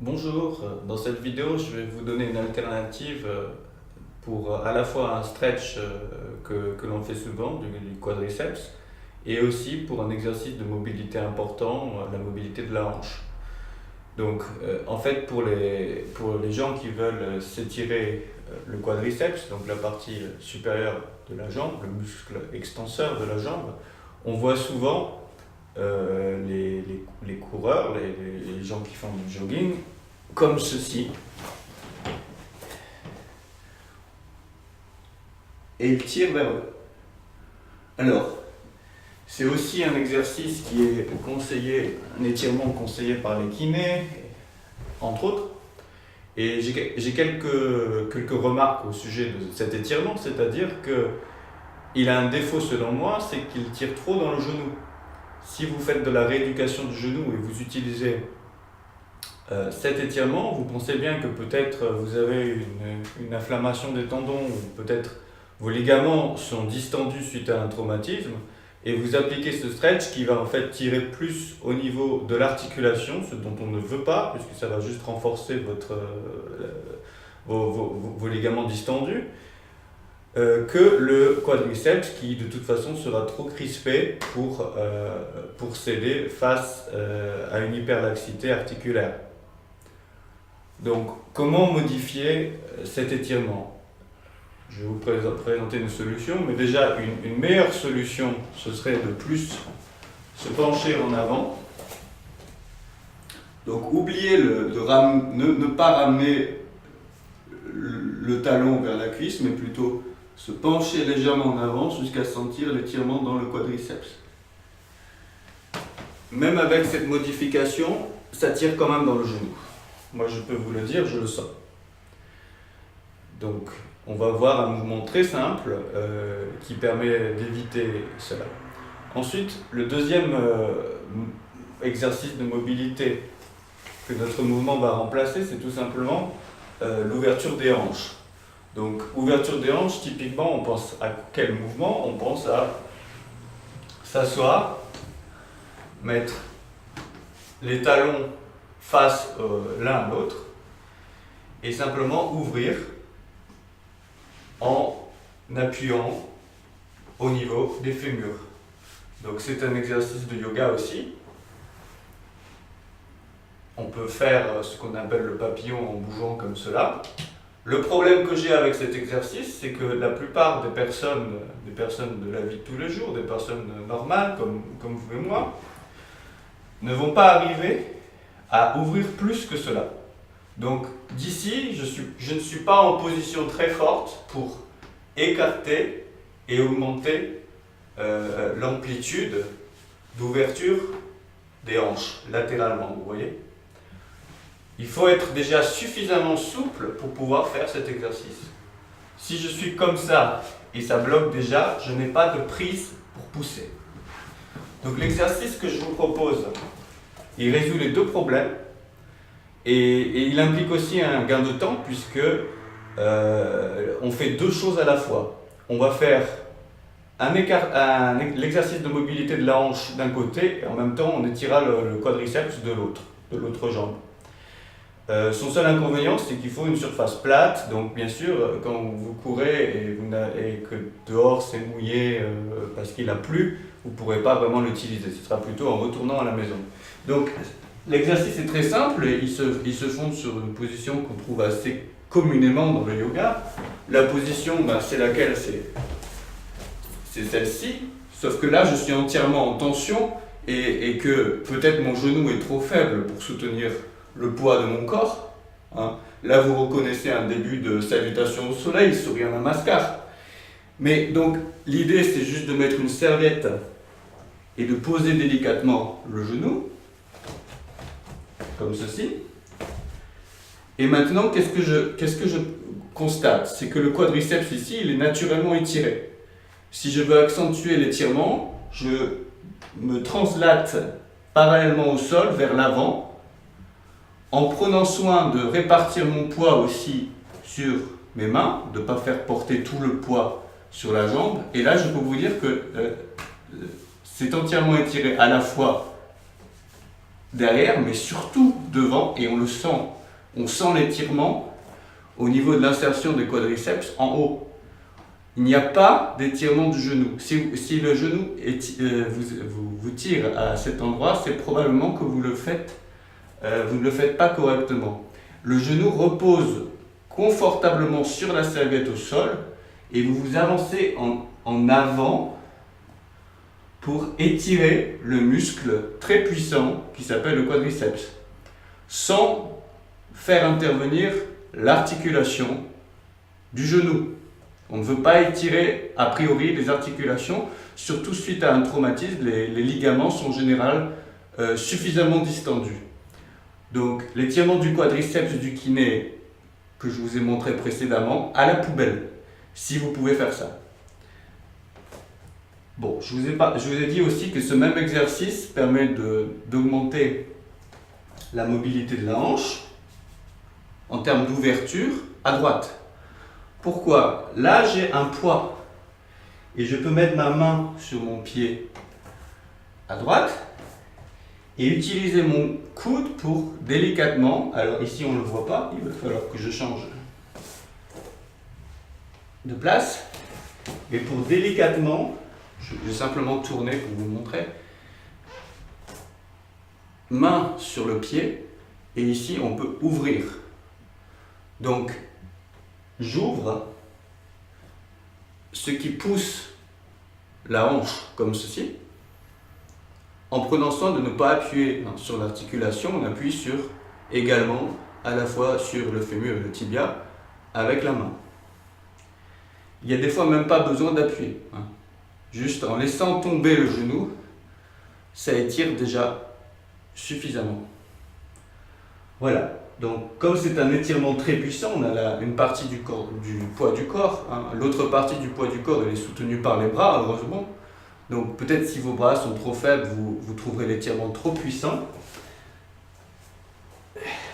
Bonjour, dans cette vidéo je vais vous donner une alternative pour à la fois un stretch que l'on fait souvent du quadriceps et aussi pour un exercice de mobilité important, la mobilité de la hanche. Donc en fait pour les gens qui veulent s'étirer le quadriceps, donc la partie supérieure de la jambe, le muscle extenseur de la jambe, on voit souvent les coureurs, les gens qui font du jogging, comme ceci. Et ils tirent vers eux. Alors, c'est aussi un exercice qui est conseillé, un étirement conseillé par les kinés, entre autres. Et j'ai quelques remarques au sujet de cet étirement, c'est-à-dire qu'il a un défaut selon moi, c'est qu'il tire trop dans le genou. Si vous faites de la rééducation du genou et vous utilisez cet étirement, vous pensez bien que peut-être vous avez une inflammation des tendons ou peut-être vos ligaments sont distendus suite à un traumatisme et vous appliquez ce stretch qui va en fait tirer plus au niveau de l'articulation, ce dont on ne veut pas puisque ça va juste renforcer vos ligaments distendus, que le quadriceps qui de toute façon sera trop crispé pour céder face à une hyperlaxité articulaire. Donc, comment modifier cet étirement? Je vais vous présenter une solution, mais déjà une meilleure solution, ce serait de plus se pencher en avant. Donc, oubliez ne pas ramener le talon vers la cuisse, mais plutôt se pencher légèrement en avant jusqu'à sentir l'étirement dans le quadriceps. Même avec cette modification, ça tire quand même dans le genou. Moi, je peux vous le dire, je le sens. Donc, on va voir un mouvement très simple qui permet d'éviter cela. Ensuite, le deuxième exercice de mobilité que notre mouvement va remplacer, c'est tout simplement l'ouverture des hanches. Donc, ouverture des hanches, typiquement, on pense à quel mouvement? On pense à s'asseoir, mettre les talons face l'un à l'autre et simplement ouvrir en appuyant au niveau des fémurs. Donc c'est un exercice de yoga aussi. On peut faire ce qu'on appelle le papillon en bougeant comme cela. Le problème que j'ai avec cet exercice, c'est que la plupart des personnes de la vie de tous les jours, des personnes normales comme vous et moi, ne vont pas arriver à ouvrir plus que cela. Donc d'ici, je ne suis pas en position très forte pour écarter et augmenter l'amplitude d'ouverture des hanches latéralement, vous voyez. Il faut être déjà suffisamment souple pour pouvoir faire cet exercice. Si je suis comme ça et ça bloque déjà, je n'ai pas de prise pour pousser. Donc l'exercice que je vous propose, il résout les deux problèmes et il implique aussi un gain de temps puisque on fait deux choses à la fois. On va faire l'exercice de mobilité de la hanche d'un côté et en même temps on étirera le quadriceps de l'autre jambe. Son seul inconvénient, c'est qu'il faut une surface plate, donc bien sûr quand vous courez et que dehors c'est mouillé parce qu'il a plu, vous ne pourrez pas vraiment l'utiliser, ce sera plutôt en retournant à la maison. Donc l'exercice est très simple et il se fonde sur une position qu'on trouve assez communément dans le yoga. La position, c'est laquelle? C'est celle-ci, sauf que là je suis entièrement en tension et que peut-être mon genou est trop faible pour soutenir le poids de mon corps. Là vous reconnaissez un début de salutation au soleil, Surya Namaskar. Mais donc l'idée c'est juste de mettre une serviette et de poser délicatement le genou, comme ceci. Et maintenant, qu'est-ce que je constate? C'est que le quadriceps ici, il est naturellement étiré. Si je veux accentuer l'étirement, je me translate parallèlement au sol vers l'avant, en prenant soin de répartir mon poids aussi sur mes mains, de ne pas faire porter tout le poids sur la jambe. Et là, je peux vous dire que c'est entièrement étiré à la fois derrière, mais surtout devant, et on le sent. On sent l'étirement au niveau de l'insertion des quadriceps en haut. Il n'y a pas d'étirement du genou. Si le genou vous tire à cet endroit, c'est probablement que vous ne le faites pas correctement. Le genou repose confortablement sur la serviette au sol et vous vous avancez en avant pour étirer le muscle très puissant qui s'appelle le quadriceps, sans faire intervenir l'articulation du genou. On ne veut pas étirer a priori les articulations, surtout suite à un traumatisme, les ligaments sont en général suffisamment distendus. Donc l'étirement du quadriceps du kiné que je vous ai montré précédemment, à la poubelle, si vous pouvez faire ça. Bon, je vous ai dit aussi que ce même exercice permet d'augmenter la mobilité de la hanche en termes d'ouverture à droite. Pourquoi? Là, j'ai un poids et je peux mettre ma main sur mon pied à droite et utiliser mon coude pour délicatement, alors ici on ne le voit pas, il va falloir que je change de place, mais pour délicatement, je vais simplement tourner pour vous montrer, main sur le pied et ici on peut ouvrir. Donc j'ouvre, ce qui pousse la hanche comme ceci. En prenant soin de ne pas appuyer sur l'articulation, on appuie également à la fois sur le fémur et le tibia avec la main. Il n'y a des fois même pas besoin d'appuyer. Juste en laissant tomber le genou, ça étire déjà suffisamment. Voilà. Donc, comme c'est un étirement très puissant, on a une partie du poids du corps. L'autre partie du poids du corps, elle est soutenue par les bras, heureusement. Donc, peut-être si vos bras sont trop faibles, vous trouverez l'étirement trop puissant.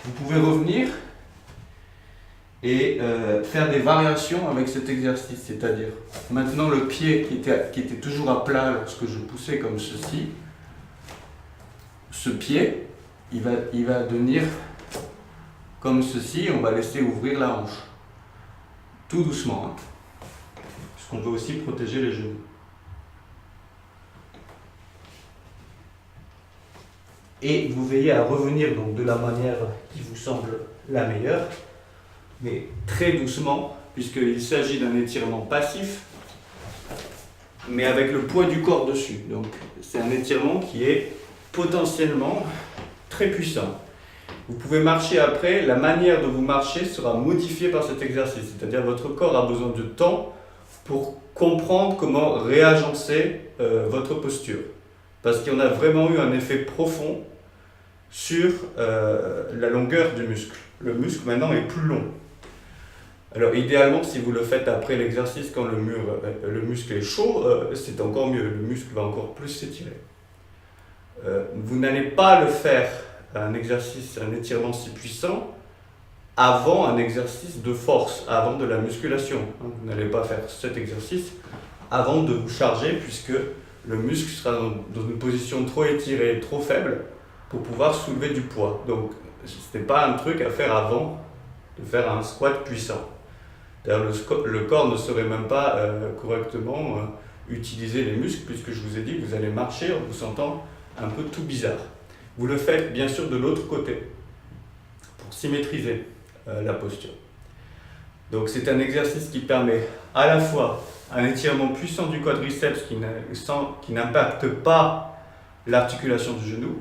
Vous pouvez revenir et faire des variations avec cet exercice. C'est-à-dire, maintenant le pied qui était toujours à plat lorsque je poussais comme ceci, ce pied, il va devenir comme ceci, on va laisser ouvrir la hanche. Tout doucement, puisqu'on veut aussi protéger les genoux. Et vous veillez à revenir donc de la manière qui vous semble la meilleure, mais très doucement, puisqu'il s'agit d'un étirement passif, mais avec le poids du corps dessus. Donc c'est un étirement qui est potentiellement très puissant. Vous pouvez marcher après, la manière de vous marcher sera modifiée par cet exercice, c'est-à-dire votre corps a besoin de temps pour comprendre comment réagencer votre posture. Parce qu'il y en a vraiment eu un effet profond sur la longueur du muscle. Le muscle maintenant est plus long. Alors idéalement, si vous le faites après l'exercice, quand le muscle est chaud, c'est encore mieux, le muscle va encore plus s'étirer. Vous n'allez pas le faire un étirement si puissant avant un exercice de force, avant de la musculation. Vous n'allez pas faire cet exercice avant de vous charger, puisque le muscle sera dans une position trop étirée, trop faible pour pouvoir soulever du poids. Donc ce n'est pas un truc à faire avant de faire un squat puissant. D'ailleurs, le corps ne saurait même pas correctement utiliser les muscles, puisque je vous ai dit que vous allez marcher en vous sentant un peu tout bizarre. Vous le faites bien sûr de l'autre côté pour symétriser la posture. Donc c'est un exercice qui permet à la fois un étirement puissant du quadriceps qui n'impacte pas l'articulation du genou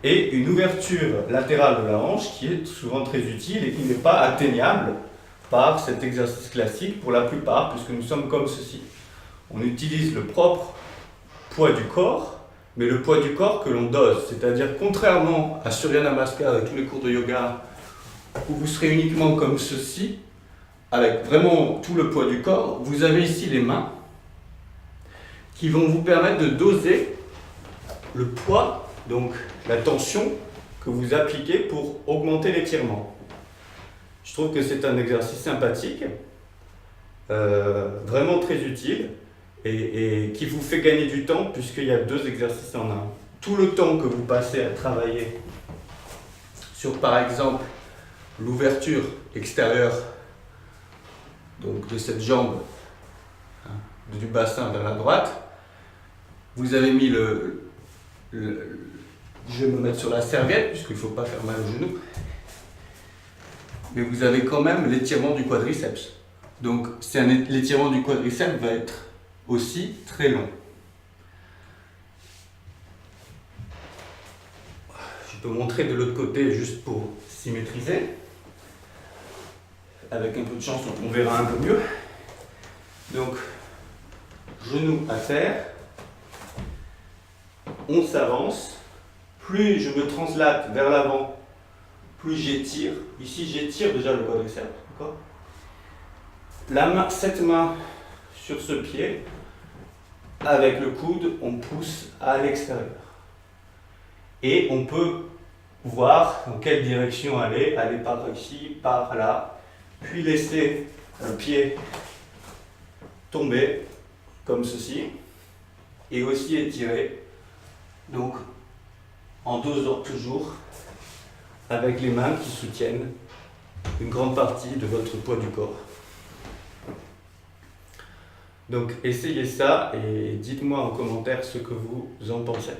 et une ouverture latérale de la hanche qui est souvent très utile et qui n'est pas atteignable par cet exercice classique pour la plupart, puisque nous sommes comme ceci. On utilise le propre poids du corps, mais le poids du corps que l'on dose, c'est-à-dire contrairement à Surya Namaskar et tous les cours de yoga où vous serez uniquement comme ceci, avec vraiment tout le poids du corps, vous avez ici les mains qui vont vous permettre de doser le poids, donc la tension que vous appliquez pour augmenter l'étirement. Je trouve que c'est un exercice sympathique, vraiment très utile et qui vous fait gagner du temps puisqu'il y a 2 exercices en un. tout le temps que vous passez à travailler sur, par exemple, l'ouverture extérieure donc de cette jambe, hein, du bassin vers la droite, vous avez mis je vais me mettre sur la serviette puisqu'il ne faut pas faire mal au genou, mais vous avez quand même l'étirement du quadriceps. Donc l'étirement du quadriceps va être aussi très long. Je peux montrer de l'autre côté juste pour symétriser. Avec un peu de chance, on verra un peu mieux. Donc, genou à terre, on s'avance. Plus je me translate vers l'avant, plus j'étire. Ici, j'étire déjà le quadriceps. D'accord ? Cette main sur ce pied, avec le coude, on pousse à l'extérieur. Et on peut voir dans quelle direction aller par ici, par là, puis laisser le pied tomber comme ceci, et aussi étirer, donc en dosant toujours avec les mains qui soutiennent une grande partie de votre poids du corps. Donc essayez ça et dites-moi en commentaire ce que vous en pensez.